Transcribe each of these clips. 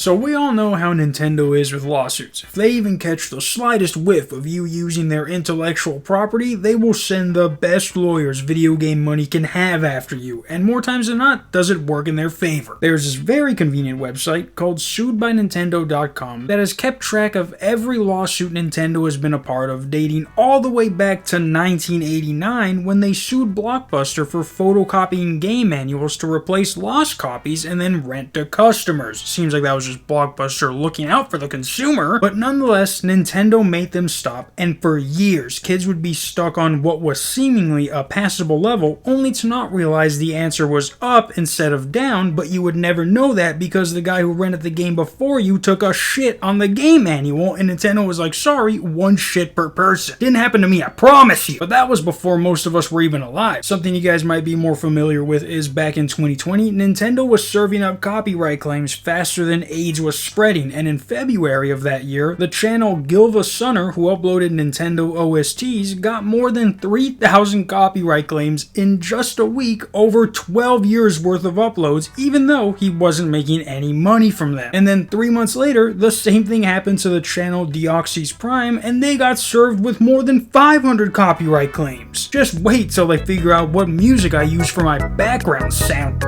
So we all know how Nintendo is with lawsuits. If they even catch the slightest whiff of you using their intellectual property, they will send the best lawyers video game money can have after you, and more times than not, does it work in their favor. There's this very convenient website called suedbynintendo.com that has kept track of every lawsuit Nintendo has been a part of, dating all the way back to 1989 when they sued Blockbuster for photocopying game manuals to replace lost copies and then rent to customers. Seems like that was just Blockbuster looking out for the consumer, but nonetheless, Nintendo made them stop, and for years, kids would be stuck on what was seemingly a passable level, only to not realize the answer was up instead of down, but you would never know that because the guy who rented the game before you took a shit on the game manual, and Nintendo was like, sorry, one shit per person. Didn't happen to me, I promise you. But that was before most of us were even alive. Something you guys might be more familiar with is back in 2020, Nintendo was serving up copyright claims faster than AIDS was spreading, and in February of that year, the channel Gilva Sunner, who uploaded Nintendo OSTs, got more than 3,000 copyright claims in just a week, over 12 years worth of uploads, even though he wasn't making any money from them. And then 3 months later, the same thing happened to the channel Deoxys Prime, and they got served with more than 500 copyright claims. Just wait till they figure out what music I use for my background song.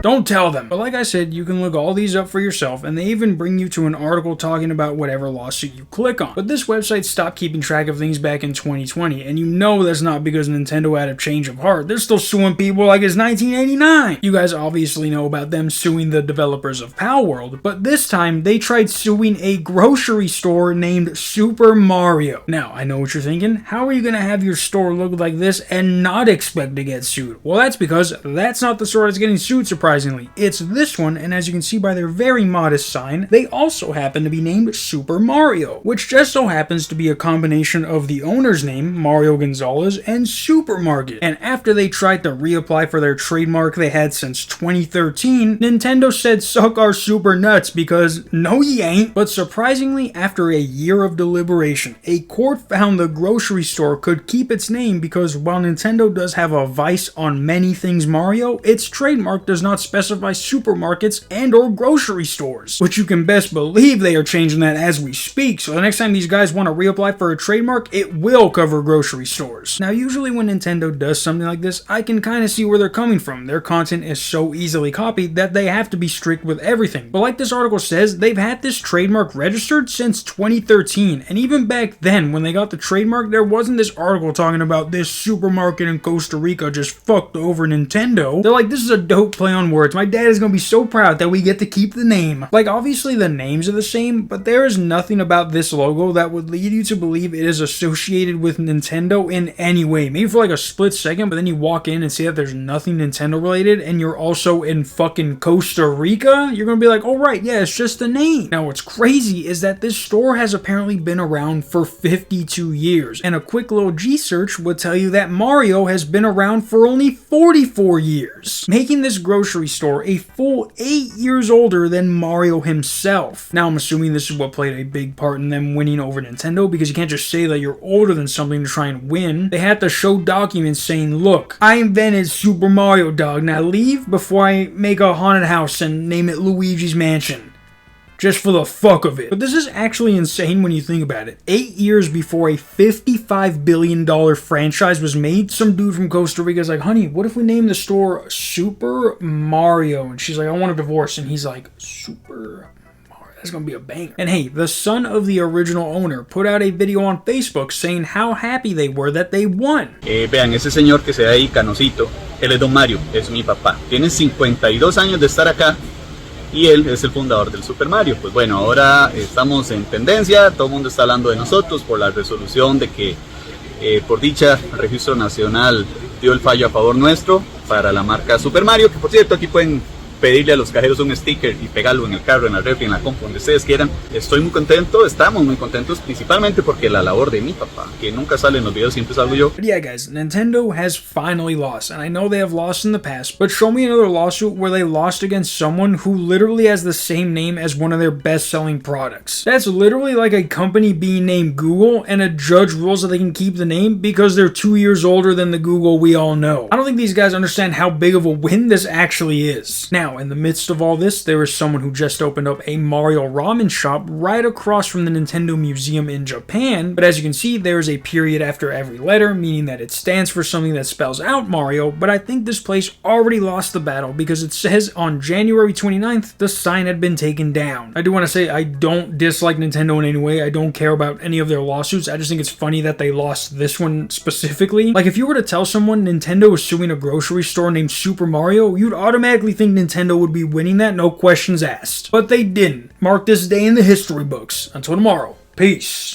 Don't tell them. But like I said, you can look all these up for yourself, and they even bring you to an article talking about whatever lawsuit you click on. But this website stopped keeping track of things back in 2020, and you know that's not because Nintendo had a change of heart. They're still suing people like it's 1989. You guys obviously know about them suing the developers of Palworld, but this time they tried suing a grocery store named Super Mario. Now, I know what you're thinking. How are you gonna have your store look like this and not expect to get sued? Well, that's because that's not the store that's getting sued, surprisingly. It's this one, and as you can see by their very modest sign, they also happen to be named Super Mario, which just so happens to be a combination of the owner's name, Mario Gonzalez, and Supermarket. And after they tried to reapply for their trademark they had since 2013, Nintendo said suck our super nuts because no ye ain't. But surprisingly, after a year of deliberation, a court found the grocery store could keep its name because while Nintendo does have a vice on many things Mario, its trademark does not specify supermarkets and or grocery stores, which you can best believe they are changing that as we speak. So the next time these guys want to reapply for a trademark, it will cover grocery stores. Now, usually when Nintendo does something like this, I can kind of see where they're coming from. Their content is so easily copied that they have to be strict with everything. But like this article says, they've had this trademark registered since 2013, and even back then, when they got the trademark, there wasn't this article talking about this supermarket in Costa Rica just fucked over Nintendo. They're like, this is a dope play on words. My dad is gonna be so proud that we get to keep the name. Like, obviously the names are the same, but there is nothing about this logo that would lead you to believe it is associated with Nintendo in any way. Maybe for like a split second, but then you walk in and see that there's nothing Nintendo related, and you're also in fucking Costa Rica, you're gonna be like, oh right, yeah, it's just the name. Now what's crazy is that this store has apparently been around for 52 years, and a quick little G search would tell you that Mario has been around for only 44 years, making this grocery store a full 8 years older than Mario himself. Now I'm assuming this is what played a big part in them winning over Nintendo, because you can't just say that you're older than something to try and win. They had to show documents saying, look, I invented Super Mario, dog. Now leave before I make a haunted house and name it Luigi's Mansion. Just for the fuck of it. But this is actually insane when you think about it. 8 years before a $55 billion franchise was made, some dude from Costa Rica is like, honey, what if we name the store Super Mario? And she's like, I want a divorce. And he's like, Super Mario, that's gonna be a banger. And hey, the son of the original owner put out a video on Facebook saying how happy they were that they won. Vean, ese señor que se ve ahí, Canosito, él es Don Mario, es mi papá. Tiene 52 años de estar acá. Y él es el fundador del Super Mario. Pues bueno, ahora estamos en tendencia, todo el mundo está hablando de nosotros por la resolución de que por dicha el Registro Nacional dio el fallo a favor nuestro para la marca Super Mario, que por cierto aquí pueden pedirle a los cajeros un sticker y pegarlo en el carro, en la refri, en la compu, donde ustedes quieran. Estoy muy contento, estamos muy contentos, principalmente porque la labor de mi papá, que nunca sale en los videos, siempre salgo yo. But yeah guys, Nintendo has finally lost, and I know they have lost in the past, but show me another lawsuit where they lost against someone who literally has the same name as one of their best-selling products. That's literally like a company being named Google, and a judge rules that they can keep the name because they're 2 years older than the Google we all know. I don't think these guys understand how big of a win this actually is. Now, Now, in the midst of all this, there is someone who just opened up a Mario ramen shop right across from the Nintendo Museum in Japan, but as you can see, there is a period after every letter, meaning that it stands for something that spells out Mario, but I think this place already lost the battle because it says on January 29th, the sign had been taken down. I do want to say I don't dislike Nintendo in any way. I don't care about any of their lawsuits. I just think it's funny that they lost this one specifically. Like, if you were to tell someone Nintendo is suing a grocery store named Super Mario, you'd automatically think Nintendo would be winning that, no questions asked. But they didn't. Mark this day in the history books. Until tomorrow, peace.